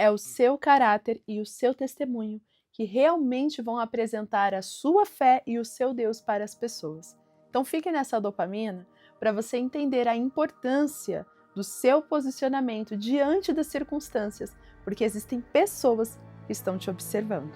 é o seu caráter e o seu testemunho que realmente vão apresentar a sua fé e o seu Deus para as pessoas. Então fique nessa dopamina para você entender a importância do seu posicionamento diante das circunstâncias, porque existem pessoas que estão te observando.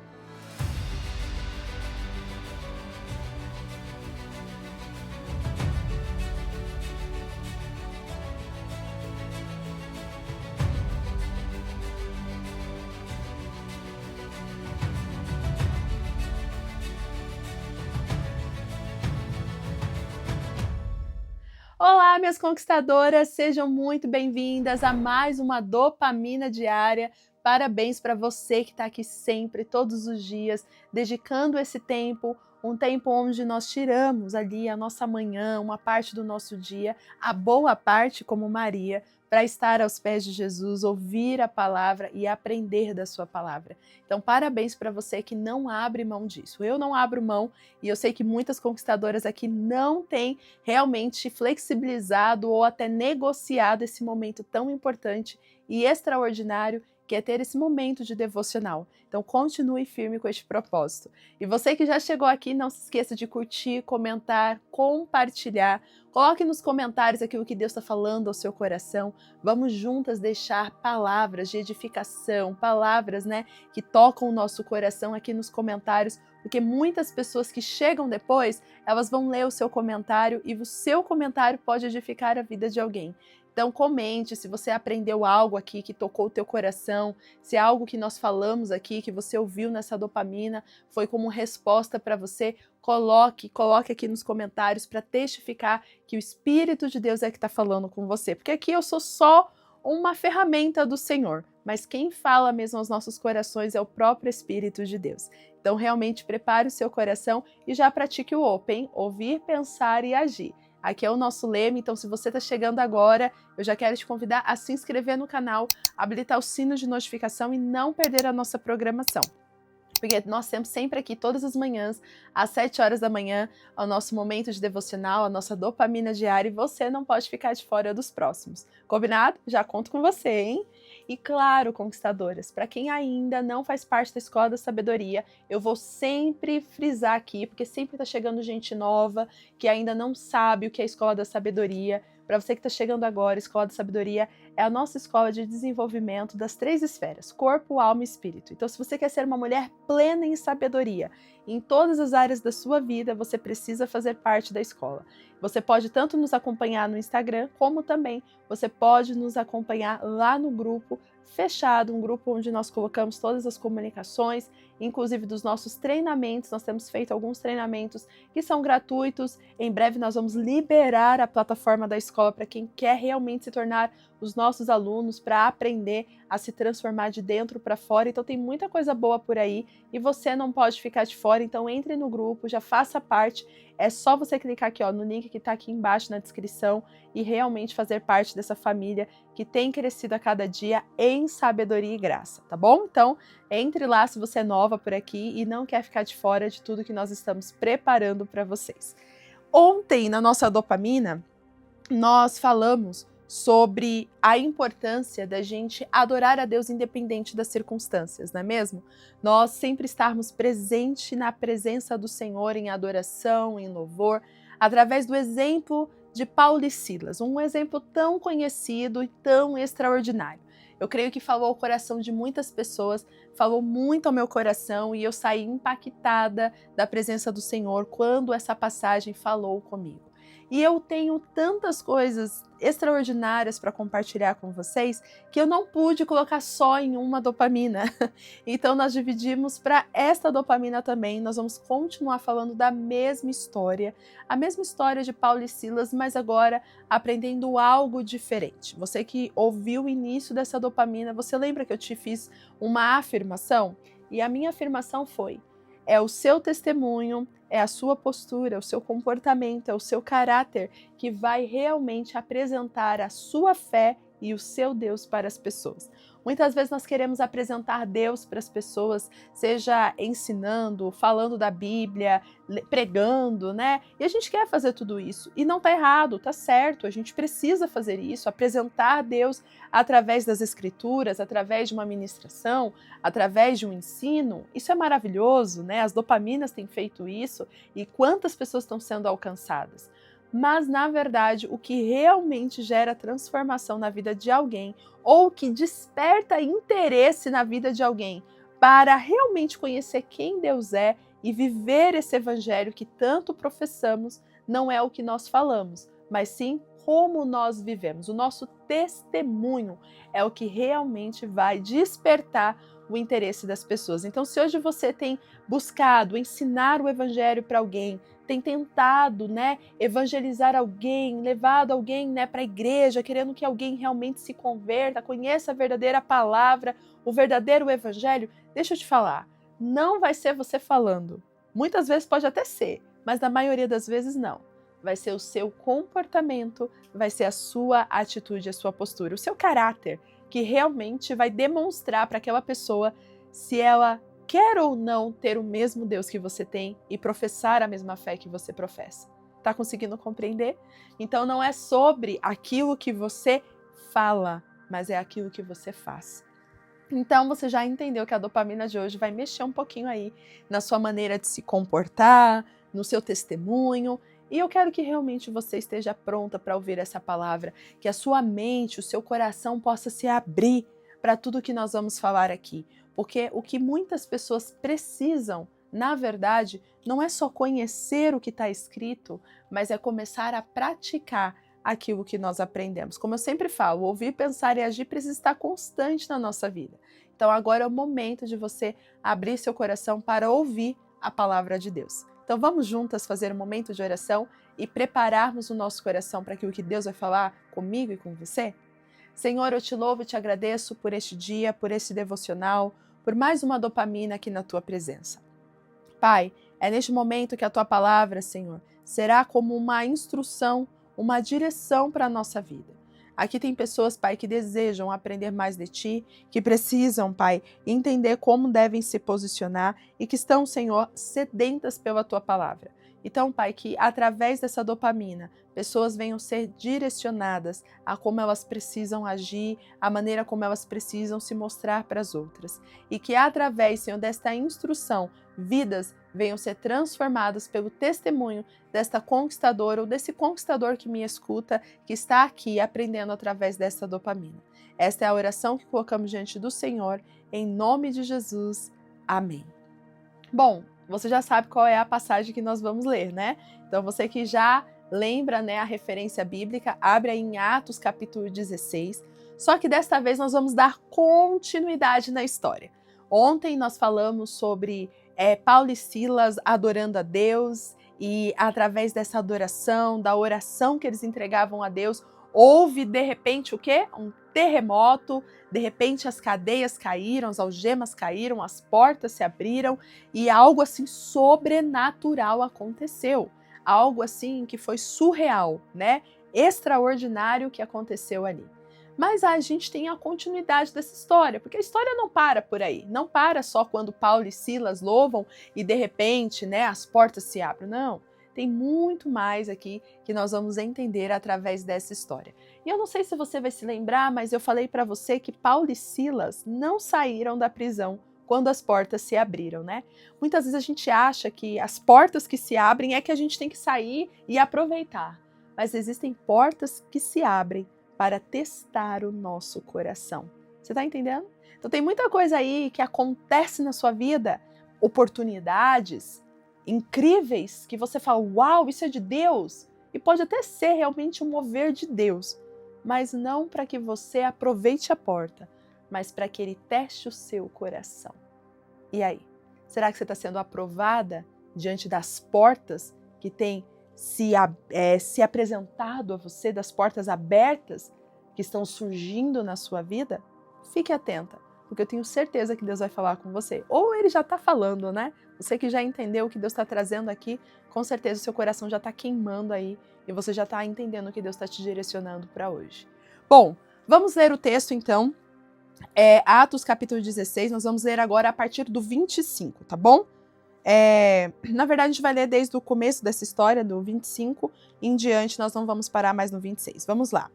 Olá, minhas conquistadoras, sejam muito bem-vindas a mais uma dopamina diária. Parabéns para você que está aqui sempre, todos os dias, dedicando esse tempo, um tempo onde nós tiramos ali a nossa manhã, uma parte do nosso dia, a boa parte, como Maria, para estar aos pés de Jesus, ouvir a palavra e aprender da sua palavra. Então, parabéns para você que não abre mão disso. Eu não abro mão e eu sei que muitas conquistadoras aqui não têm realmente flexibilizado ou até negociado esse momento tão importante e extraordinário que é ter esse momento de devocional. Então continue firme com este propósito. E você que já chegou aqui, não se esqueça de curtir, comentar, compartilhar. Coloque nos comentários aquilo que Deus está falando ao seu coração. Vamos juntas deixar palavras de edificação, palavras, que tocam o nosso coração aqui nos comentários, porque muitas pessoas que chegam depois, elas vão ler o seu comentário e o seu comentário pode edificar a vida de alguém. Então comente se você aprendeu algo aqui que tocou o teu coração, se é algo que nós falamos aqui, que você ouviu nessa dopamina, foi como resposta para você, coloque aqui nos comentários para testificar que o Espírito de Deus é que está falando com você. Porque aqui eu sou só uma ferramenta do Senhor, mas quem fala mesmo aos nossos corações é o próprio Espírito de Deus. Então realmente prepare o seu coração e já pratique o Open, ouvir, pensar e agir. Aqui é o nosso lema, então se você está chegando agora, eu já quero te convidar a se inscrever no canal, habilitar o sino de notificação e não perder a nossa programação. Porque nós temos sempre aqui, todas as manhãs, às 7 horas da manhã, o nosso momento de devocional, a nossa dopamina diária, e você não pode ficar de fora dos próximos. Combinado? Já conto com você, hein? E claro, conquistadoras, para quem ainda não faz parte da Escola da Sabedoria, eu vou sempre frisar aqui, porque sempre está chegando gente nova, que ainda não sabe o que é a Escola da Sabedoria. Para você que está chegando agora, a Escola da Sabedoria é a nossa escola de desenvolvimento das 3 esferas, corpo, alma e espírito. Então, se você quer ser uma mulher plena em sabedoria, em todas as áreas da sua vida, você precisa fazer parte da escola. Você pode tanto nos acompanhar no Instagram, como também você pode nos acompanhar lá no grupo fechado, um grupo onde nós colocamos todas as comunicações, inclusive dos nossos treinamentos. Nós temos feito alguns treinamentos que são gratuitos. Em breve nós vamos liberar a plataforma da escola para quem quer realmente se tornar os nossos alunos, para aprender a se transformar de dentro para fora. Então tem muita coisa boa por aí e você não pode ficar de fora. Então entre no grupo, já faça parte. É só você clicar aqui no link que está aqui embaixo na descrição e realmente fazer parte dessa família que tem crescido a cada dia em sabedoria e graça, tá bom? Então entre lá se você é nova por aqui e não quer ficar de fora de tudo que nós estamos preparando para vocês. Ontem, na nossa dopamina, nós falamos sobre a importância da gente adorar a Deus independente das circunstâncias, não é mesmo? Nós sempre estarmos presentes na presença do Senhor em adoração, em louvor, através do exemplo de Paulo e Silas, um exemplo tão conhecido e tão extraordinário. Eu creio que falou ao coração de muitas pessoas, falou muito ao meu coração e eu saí impactada da presença do Senhor quando essa passagem falou comigo. E eu tenho tantas coisas extraordinárias para compartilhar com vocês que eu não pude colocar só em uma dopamina. Então nós dividimos para esta dopamina também. Nós vamos continuar falando da mesma história, a mesma história de Paulo e Silas, mas agora aprendendo algo diferente. Você que ouviu o início dessa dopamina, você lembra que eu te fiz uma afirmação? E a minha afirmação foi: é o seu testemunho, é a sua postura, é o seu comportamento, é o seu caráter que vai realmente apresentar a sua fé e o seu Deus para as pessoas. Muitas vezes nós queremos apresentar Deus para as pessoas, seja ensinando, falando da Bíblia, pregando, né? E a gente quer fazer tudo isso. E não está errado, está certo. A gente precisa fazer isso, apresentar Deus através das Escrituras, através de uma ministração, através de um ensino. Isso é maravilhoso, né? As dopaminas têm feito isso e quantas pessoas estão sendo alcançadas. Mas, na verdade, o que realmente gera transformação na vida de alguém ou que desperta interesse na vida de alguém para realmente conhecer quem Deus é e viver esse evangelho que tanto professamos, não é o que nós falamos, mas sim como nós vivemos. O nosso testemunho é o que realmente vai despertar o interesse das pessoas. Então, se hoje você tem buscado ensinar o evangelho para alguém, tem tentado, né, evangelizar alguém, levado alguém, né, para a igreja, querendo que alguém realmente se converta, conheça a verdadeira palavra, o verdadeiro evangelho, deixa eu te falar, não vai ser você falando. Muitas vezes pode até ser, mas na maioria das vezes não. Vai ser o seu comportamento, vai ser a sua atitude, a sua postura, o seu caráter, que realmente vai demonstrar para aquela pessoa se ela quer ou não ter o mesmo Deus que você tem e professar a mesma fé que você professa. Tá conseguindo compreender? Então não é sobre aquilo que você fala, mas é aquilo que você faz. Então você já entendeu que a dopamina de hoje vai mexer um pouquinho aí na sua maneira de se comportar, no seu testemunho. E eu quero que realmente você esteja pronta para ouvir essa palavra, que a sua mente, o seu coração possa se abrir para tudo que nós vamos falar aqui. Porque o que muitas pessoas precisam, na verdade, não é só conhecer o que está escrito, mas é começar a praticar aquilo que nós aprendemos. Como eu sempre falo, ouvir, pensar e agir precisa estar constante na nossa vida. Então agora é o momento de você abrir seu coração para ouvir a palavra de Deus. Então vamos juntas fazer um momento de oração e prepararmos o nosso coração para aquilo que Deus vai falar comigo e com você? Senhor, eu te louvo e te agradeço por este dia, por este devocional, por mais uma dopamina aqui na tua presença. Pai, é neste momento que a tua palavra, Senhor, será como uma instrução, uma direção para a nossa vida. Aqui tem pessoas, Pai, que desejam aprender mais de Ti, que precisam, Pai, entender como devem se posicionar e que estão, Senhor, sedentas pela Tua palavra. Então, Pai, que através dessa dopamina, pessoas venham ser direcionadas a como elas precisam agir, a maneira como elas precisam se mostrar para as outras. E que através, Senhor, desta instrução, vidas venham ser transformadas pelo testemunho desta conquistadora ou desse conquistador que me escuta, que está aqui aprendendo através desta dopamina. Esta é a oração que colocamos diante do Senhor, em nome de Jesus. Amém. Bom, você já sabe qual é a passagem que nós vamos ler, né? Então você que já lembra, né, a referência bíblica, abre aí em Atos capítulo 16, só que desta vez nós vamos dar continuidade na história. Ontem nós falamos sobre Paulo e Silas adorando a Deus e através dessa adoração, da oração que eles entregavam a Deus, houve de repente o quê? Um terremoto, de repente as cadeias caíram, as algemas caíram, as portas se abriram e algo assim sobrenatural aconteceu. Algo assim que foi surreal, né? Extraordinário que aconteceu ali. Mas a gente tem a continuidade dessa história, porque a história não para por aí, não para só quando Paulo e Silas louvam e de repente, né, as portas se abrem, não. Tem muito mais aqui que nós vamos entender através dessa história. E eu não sei se você vai se lembrar, mas eu falei para você que Paulo e Silas não saíram da prisão quando as portas se abriram, né? Muitas vezes a gente acha que as portas que se abrem é que a gente tem que sair e aproveitar, mas existem portas que se abrem para testar o nosso coração. Você está entendendo? Então tem muita coisa aí que acontece na sua vida, oportunidades incríveis, que você fala, uau, isso é de Deus. E pode até ser realmente um mover de Deus, mas não para que você aproveite a porta, mas para que Ele teste o seu coração. E aí? Será que você está sendo aprovada diante das portas que tem se apresentado a você, das portas abertas que estão surgindo na sua vida? Fique atenta, porque eu tenho certeza que Deus vai falar com você. Ou Ele já está falando, né? Você que já entendeu o que Deus está trazendo aqui, com certeza o seu coração já está queimando aí e você já está entendendo o que Deus está te direcionando para hoje. Bom, vamos ler o texto então. Atos capítulo 16, nós vamos ler agora a partir do 25, tá bom? Na verdade, a gente vai ler desde o começo dessa história, do 25 em diante, nós não vamos parar mais no 26. Vamos lá.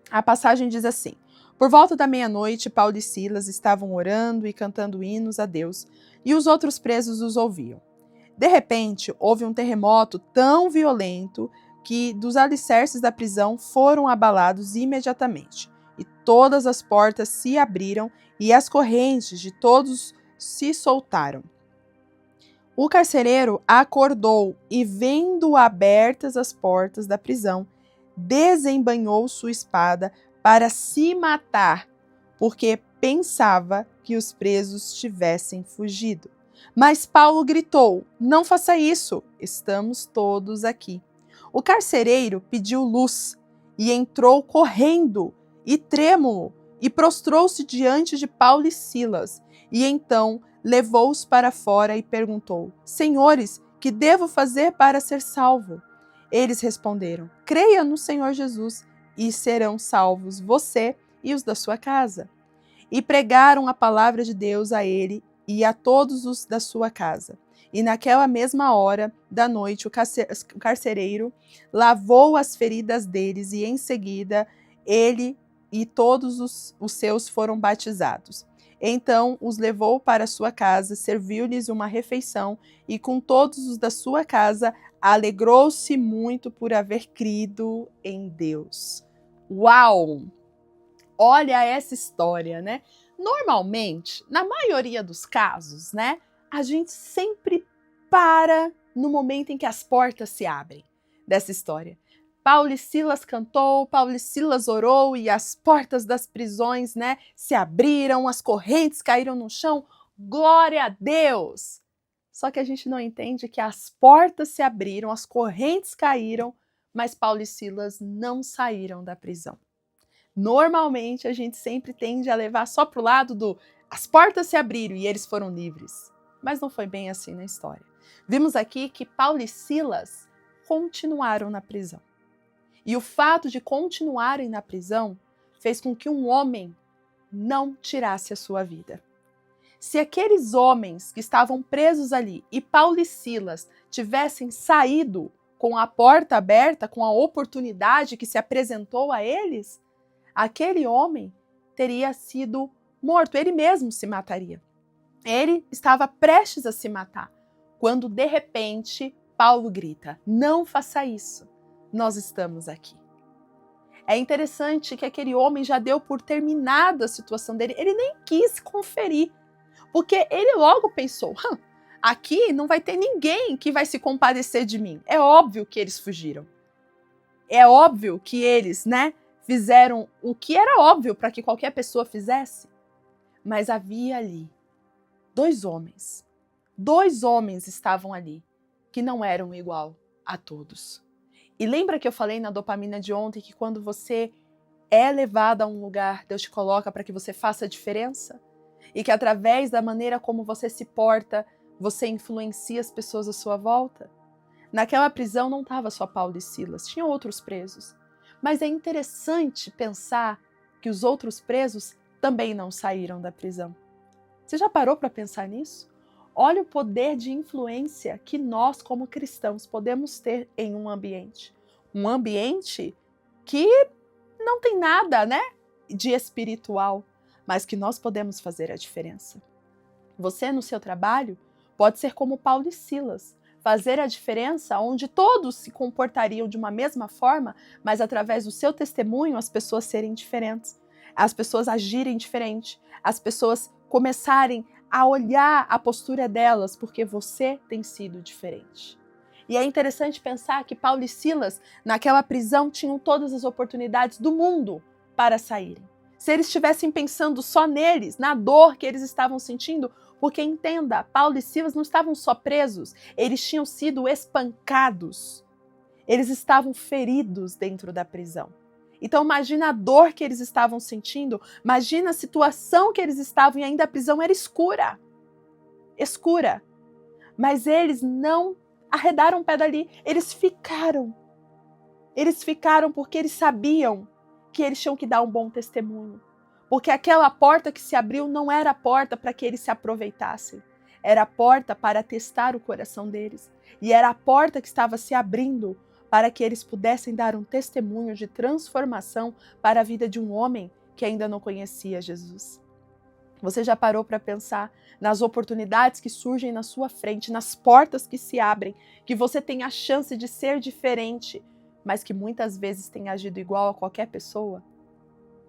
A passagem diz assim: Por volta da meia-noite, Paulo e Silas estavam orando e cantando hinos a Deus, e os outros presos os ouviam. De repente, houve um terremoto tão violento que dos alicerces da prisão foram abalados imediatamente, e todas as portas se abriram e as correntes de todos se soltaram. O carcereiro acordou e, vendo abertas as portas da prisão, desembainhou sua espada para se matar, porque pensava que os presos tivessem fugido. Mas Paulo gritou: Não faça isso, estamos todos aqui. O carcereiro pediu luz e entrou correndo e trêmulo e prostrou-se diante de Paulo e Silas. E então levou-os para fora e perguntou: Senhores, que devo fazer para ser salvo? Eles responderam: Creia no Senhor Jesus e serão salvos você e os da sua casa. E pregaram a palavra de Deus a ele e a todos os da sua casa. E naquela mesma hora da noite o carcereiro lavou as feridas deles e em seguida ele e todos os seus foram batizados. Então os levou para sua casa, serviu-lhes uma refeição e com todos os da sua casa alegrou-se muito por haver crido em Deus. Uau! Olha essa história, né? Normalmente, na maioria dos casos, né, a gente sempre para no momento em que as portas se abrem dessa história. Paulo e Silas cantou, Paulo e Silas orou e as portas das prisões, né, se abriram, as correntes caíram no chão. Glória a Deus! Só que a gente não entende que as portas se abriram, as correntes caíram, mas Paulo e Silas não saíram da prisão. Normalmente a gente sempre tende a levar só para o lado do as portas se abriram e eles foram livres. Mas não foi bem assim na história. Vimos aqui que Paulo e Silas continuaram na prisão. E o fato de continuarem na prisão fez com que um homem não tirasse a sua vida. Se aqueles homens que estavam presos ali e Paulo e Silas tivessem saído com a porta aberta, com a oportunidade que se apresentou a eles, aquele homem teria sido morto, ele mesmo se mataria. Ele estava prestes a se matar, quando de repente Paulo grita: Não faça isso, nós estamos aqui. É interessante que aquele homem já deu por terminada a situação dele, ele nem quis conferir, porque ele logo pensou: aqui não vai ter ninguém que vai se compadecer de mim. É óbvio que eles fugiram. É óbvio que eles, fizeram o que era óbvio para que qualquer pessoa fizesse. Mas havia ali dois homens. Dois homens estavam ali que não eram igual a todos. E lembra que eu falei na dopamina de ontem que quando você é levado a um lugar, Deus te coloca para que você faça a diferença? E que através da maneira como você se porta, você influencia as pessoas à sua volta? Naquela prisão não estava só Paulo e Silas, tinha outros presos. Mas é interessante pensar que os outros presos também não saíram da prisão. Você já parou para pensar nisso? Olha o poder de influência que nós, como cristãos, podemos ter em um ambiente. Um ambiente que não tem nada, de espiritual, mas que nós podemos fazer a diferença. Você, no seu trabalho, pode ser como Paulo e Silas, fazer a diferença onde todos se comportariam de uma mesma forma, mas através do seu testemunho as pessoas serem diferentes, as pessoas agirem diferente, as pessoas começarem a olhar a postura delas porque você tem sido diferente. E é interessante pensar que Paulo e Silas, naquela prisão, tinham todas as oportunidades do mundo para saírem. Se eles estivessem pensando só neles, na dor que eles estavam sentindo, porque entenda, Paulo e Silas não estavam só presos, eles tinham sido espancados. Eles estavam feridos dentro da prisão. Então imagina a dor que eles estavam sentindo, imagina a situação que eles estavam e ainda a prisão era escura. Escura. Mas eles não arredaram o pé dali, eles ficaram. Eles ficaram porque eles sabiam que eles tinham que dar um bom testemunho. Porque aquela porta que se abriu não era a porta para que eles se aproveitassem. Era a porta para testar o coração deles. E era a porta que estava se abrindo para que eles pudessem dar um testemunho de transformação para a vida de um homem que ainda não conhecia Jesus. Você já parou para pensar nas oportunidades que surgem na sua frente, nas portas que se abrem, que você tem a chance de ser diferente, mas que muitas vezes tem agido igual a qualquer pessoa?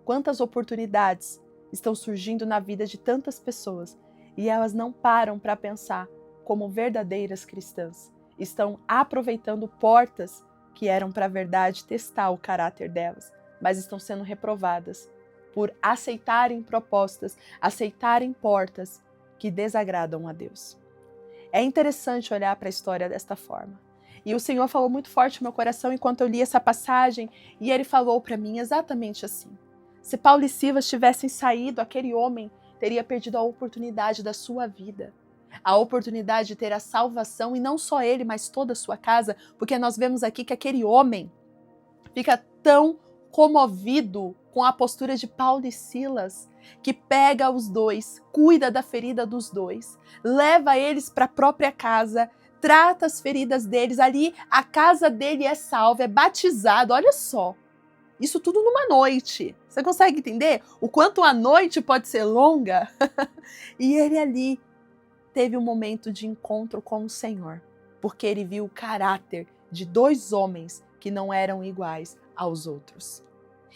Quantas oportunidades estão surgindo na vida de tantas pessoas e elas não param para pensar como verdadeiras cristãs. Estão aproveitando portas que eram para a verdade testar o caráter delas, mas estão sendo reprovadas por aceitarem propostas, aceitarem portas que desagradam a Deus. É interessante olhar para a história desta forma. E o Senhor falou muito forte no meu coração enquanto eu li essa passagem, e Ele falou para mim exatamente assim: se Paulo e Silas tivessem saído, aquele homem teria perdido a oportunidade da sua vida, a oportunidade de ter a salvação, e não só ele, mas toda a sua casa, porque nós vemos aqui que aquele homem fica tão comovido com a postura de Paulo e Silas, que pega os dois, cuida da ferida dos dois, leva eles para a própria casa, trata as feridas deles, ali a casa dele é salva, é batizado, olha só. Isso tudo numa noite. Você consegue entender o quanto a noite pode ser longa? E ele ali teve um momento de encontro com o Senhor, porque ele viu o caráter de dois homens que não eram iguais aos outros.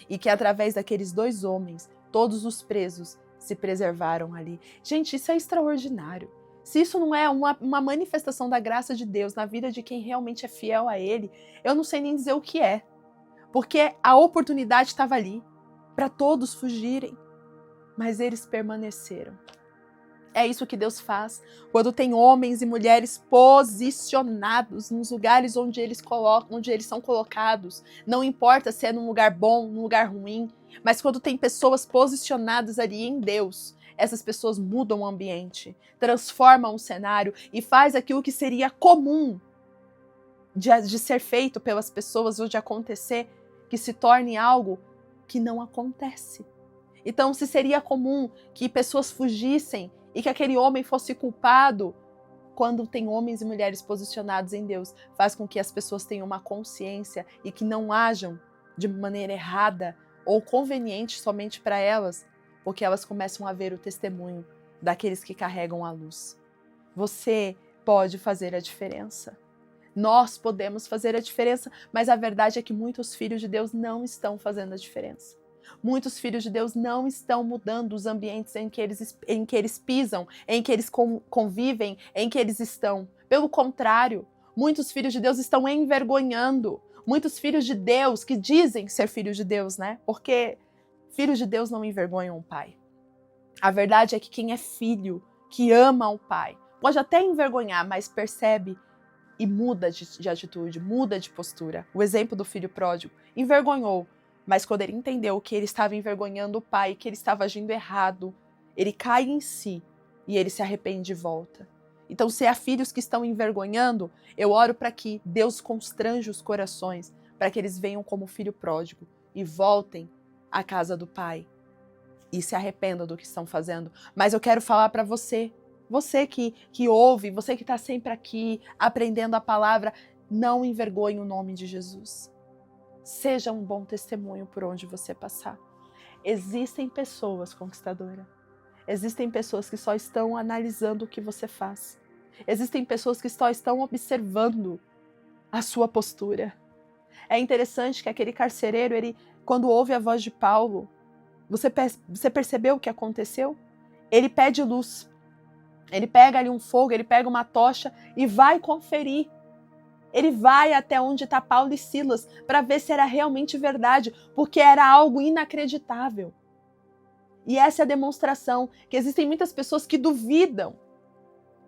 E que através daqueles dois homens, todos os presos se preservaram ali. Gente, isso é extraordinário. Se isso não é uma manifestação da graça de Deus na vida de quem realmente é fiel a Ele, eu não sei nem dizer o que é. Porque a oportunidade estava ali para todos fugirem, mas eles permaneceram. É isso que Deus faz quando tem homens e mulheres posicionados nos lugares onde eles são colocados. Não importa se é num lugar bom, num lugar ruim, mas quando tem pessoas posicionadas ali em Deus, essas pessoas mudam o ambiente, transformam o cenário e faz aquilo que seria comum de ser feito pelas pessoas ou de acontecer, que se torne algo que não acontece. Então, se seria comum que pessoas fugissem e que aquele homem fosse culpado, quando tem homens e mulheres posicionados em Deus, faz com que as pessoas tenham uma consciência e que não ajam de maneira errada ou conveniente somente para elas, porque elas começam a ver o testemunho daqueles que carregam a luz. Você pode fazer a diferença. Nós podemos fazer a diferença, mas a verdade é que muitos filhos de Deus não estão fazendo a diferença. Muitos filhos de Deus não estão mudando os ambientes em que eles pisam, em que eles convivem, em que eles estão. Pelo contrário, muitos filhos de Deus estão envergonhando. Muitos filhos de Deus que dizem ser filhos de Deus, né? Porque filhos de Deus não envergonham o pai. A verdade é que quem é filho, que ama o pai, pode até envergonhar, mas percebe e muda de atitude, muda de postura. O exemplo do filho pródigo envergonhou, mas quando ele entendeu que ele estava envergonhando o pai, que ele estava agindo errado, ele cai em si e ele se arrepende e volta. Então, se há filhos que estão envergonhando, eu oro para que Deus constranja os corações, para que eles venham como filho pródigo e voltem à casa do pai e se arrependam do que estão fazendo. Mas eu quero falar para você, você que ouve, você que está sempre aqui aprendendo a palavra, não envergonhe o nome de Jesus. Seja um bom testemunho por onde você passar. Existem pessoas, conquistadora. Existem pessoas que só estão analisando o que você faz. Existem pessoas que só estão observando a sua postura. É interessante que aquele carcereiro, quando ouve a voz de Paulo, você percebeu o que aconteceu? Ele pede luz. Ele pega ali um fogo, ele pega uma tocha e vai conferir. Ele vai até onde está Paulo e Silas para ver se era realmente verdade, porque era algo inacreditável. E essa é a demonstração, que existem muitas pessoas que duvidam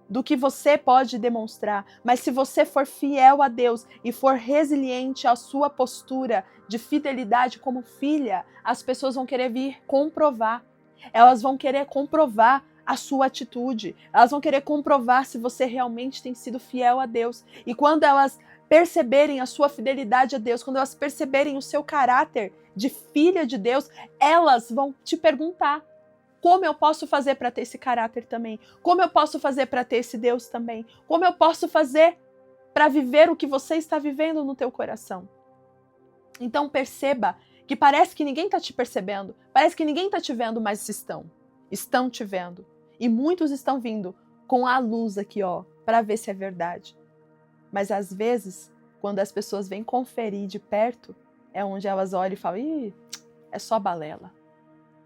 do que você pode demonstrar, mas se você for fiel a Deus e for resiliente à sua postura de fidelidade como filha, as pessoas vão querer vir comprovar. Elas vão querer comprovar a sua atitude. Elas vão querer comprovar se você realmente tem sido fiel a Deus. E quando elas perceberem a sua fidelidade a Deus, quando elas perceberem o seu caráter de filha de Deus, elas vão te perguntar: como eu posso fazer para ter esse caráter também? Como eu posso fazer para ter esse Deus também? Como eu posso fazer para viver o que você está vivendo no teu coração? Então perceba que parece que ninguém está te percebendo, parece que ninguém está te vendo, mas estão te vendo. E muitos estão vindo com a luz aqui, ó, para ver se é verdade. Mas às vezes, quando as pessoas vêm conferir de perto, é onde elas olham e falam: ih, é só balela.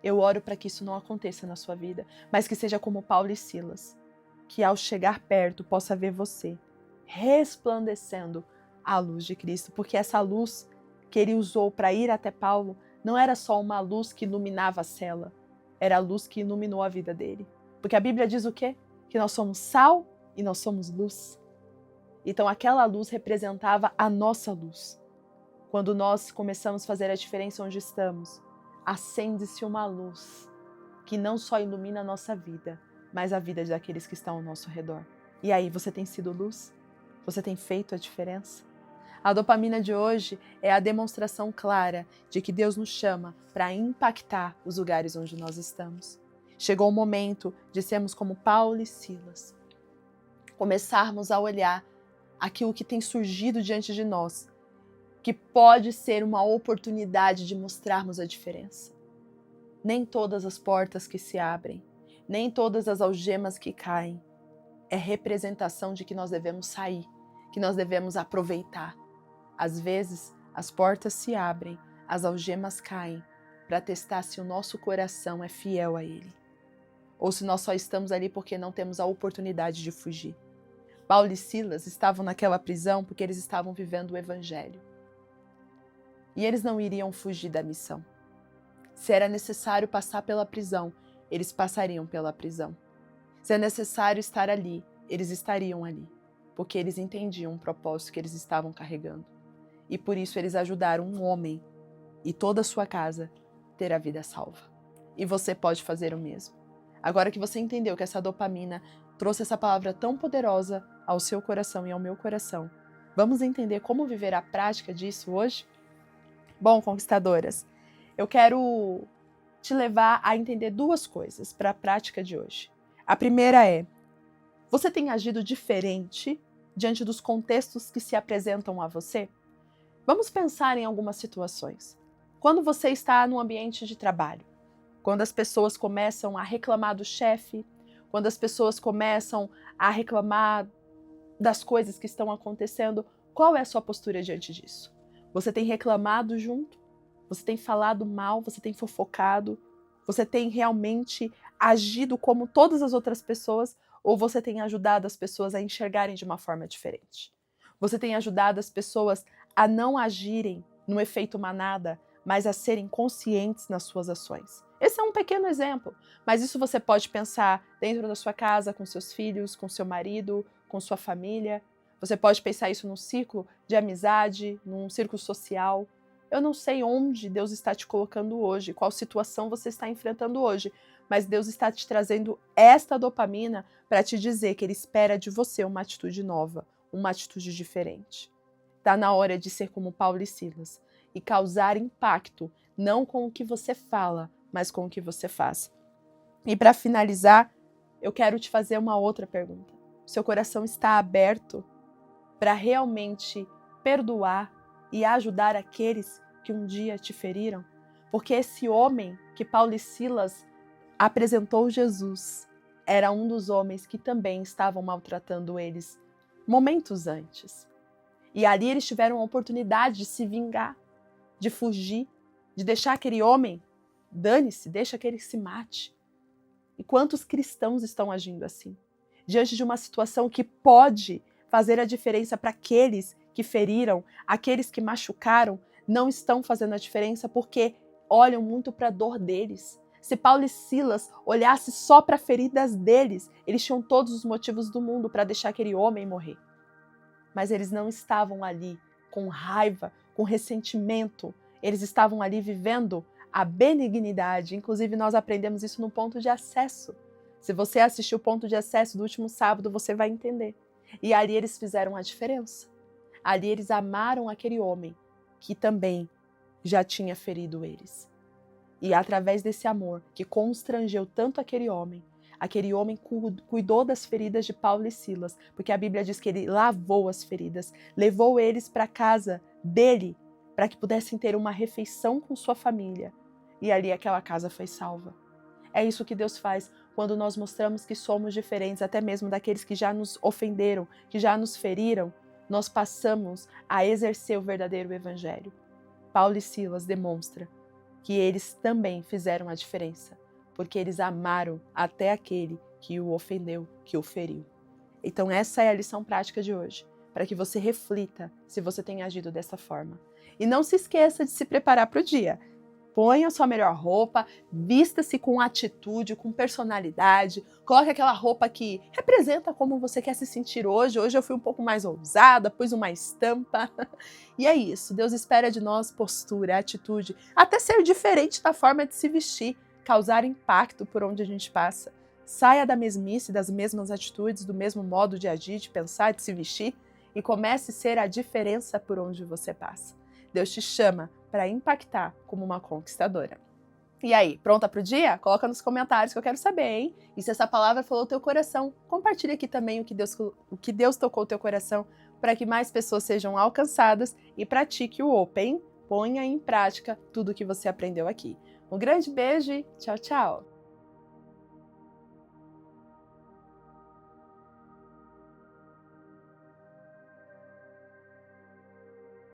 Eu oro para que isso não aconteça na sua vida, mas que seja como Paulo e Silas, que ao chegar perto possa ver você resplandecendo a luz de Cristo, porque essa luz que ele usou para ir até Paulo não era só uma luz que iluminava a cela, era a luz que iluminou a vida dele. Porque a Bíblia diz o quê? Que nós somos sal e nós somos luz. Então aquela luz representava a nossa luz. Quando nós começamos a fazer a diferença onde estamos, acende-se uma luz que não só ilumina a nossa vida, mas a vida daqueles que estão ao nosso redor. E aí, você tem sido luz? Você tem feito a diferença? A dopamina de hoje é a demonstração clara de que Deus nos chama para impactar os lugares onde nós estamos. Chegou o momento de sermos como Paulo e Silas, começarmos a olhar aquilo que tem surgido diante de nós, que pode ser uma oportunidade de mostrarmos a diferença. Nem todas as portas que se abrem, nem todas as algemas que caem, é representação de que nós devemos sair, que nós devemos aproveitar. Às vezes, as portas se abrem, as algemas caem, para testar se o nosso coração é fiel a Ele. Ou se nós só estamos ali porque não temos a oportunidade de fugir. Paulo e Silas estavam naquela prisão porque eles estavam vivendo o Evangelho. E eles não iriam fugir da missão. Se era necessário passar pela prisão, eles passariam pela prisão. Se é necessário estar ali, eles estariam ali, porque eles entendiam o propósito que eles estavam carregando. E por isso eles ajudaram um homem e toda a sua casa ter a vida salva. E você pode fazer o mesmo. Agora que você entendeu que essa dopamina trouxe essa palavra tão poderosa ao seu coração e ao meu coração, vamos entender como viver a prática disso hoje? Bom, conquistadoras, eu quero te levar a entender duas coisas para a prática de hoje. A primeira é: você tem agido diferente diante dos contextos que se apresentam a você? Vamos pensar em algumas situações. Quando você está num ambiente de trabalho, quando as pessoas começam a reclamar do chefe, quando as pessoas começam a reclamar das coisas que estão acontecendo, qual é a sua postura diante disso? Você tem reclamado junto? Você tem falado mal? Você tem fofocado? Você tem realmente agido como todas as outras pessoas? Ou você tem ajudado as pessoas a enxergarem de uma forma diferente? Você tem ajudado as pessoas a não agirem no efeito manada, mas a serem conscientes nas suas ações? Esse é um pequeno exemplo, mas isso você pode pensar dentro da sua casa, com seus filhos, com seu marido, com sua família. Você pode pensar isso num ciclo de amizade, num círculo social. Eu não sei onde Deus está te colocando hoje, qual situação você está enfrentando hoje, mas Deus está te trazendo esta dopamina para te dizer que Ele espera de você uma atitude nova, uma atitude diferente. Está na hora de ser como Paulo e Silas e causar impacto, não com o que você fala, mas com o que você faz. E para finalizar, eu quero te fazer uma outra pergunta. Seu coração está aberto para realmente perdoar e ajudar aqueles que um dia te feriram? Porque esse homem que Paulo e Silas apresentou Jesus era um dos homens que também estavam maltratando eles momentos antes. E ali eles tiveram a oportunidade de se vingar, de fugir, de deixar aquele homem, dane-se, deixa que ele se mate. E quantos cristãos estão agindo assim? Diante de uma situação que pode fazer a diferença para aqueles que feriram, aqueles que machucaram, não estão fazendo a diferença porque olham muito para a dor deles. Se Paulo e Silas olhassem só para as feridas deles, eles tinham todos os motivos do mundo para deixar aquele homem morrer. Mas eles não estavam ali com raiva, com ressentimento. Eles estavam ali vivendo a benignidade. Inclusive, nós aprendemos isso no ponto de acesso. Se você assistiu o ponto de acesso do último sábado, você vai entender. E ali eles fizeram a diferença. Ali eles amaram aquele homem que também já tinha ferido eles. E através desse amor que constrangeu tanto aquele homem cuidou das feridas de Paulo e Silas, porque a Bíblia diz que ele lavou as feridas, levou eles para a casa dele, para que pudessem ter uma refeição com sua família. E ali aquela casa foi salva. É isso que Deus faz quando nós mostramos que somos diferentes, até mesmo daqueles que já nos ofenderam, que já nos feriram, nós passamos a exercer o verdadeiro evangelho. Paulo e Silas demonstram que eles também fizeram a diferença, porque eles amaram até aquele que o ofendeu, que o feriu. Então essa é a lição prática de hoje, para que você reflita se você tem agido dessa forma. E não se esqueça de se preparar para o dia. Ponha a sua melhor roupa, vista-se com atitude, com personalidade, coloque aquela roupa que representa como você quer se sentir hoje. Hoje eu fui um pouco mais ousada, pus uma estampa. E é isso, Deus espera de nós postura, atitude, até ser diferente da forma de se vestir, causar impacto por onde a gente passa. Saia da mesmice, das mesmas atitudes, do mesmo modo de agir, de pensar, de se vestir e comece a ser a diferença por onde você passa. Deus te chama para impactar como uma conquistadora. E aí, pronta para o dia? Coloca nos comentários que eu quero saber, hein? E se essa palavra falou o teu coração, compartilha aqui também o que Deus tocou o teu coração para que mais pessoas sejam alcançadas e pratique o Open. Ponha em prática tudo o que você aprendeu aqui. Um grande beijo e tchau, tchau!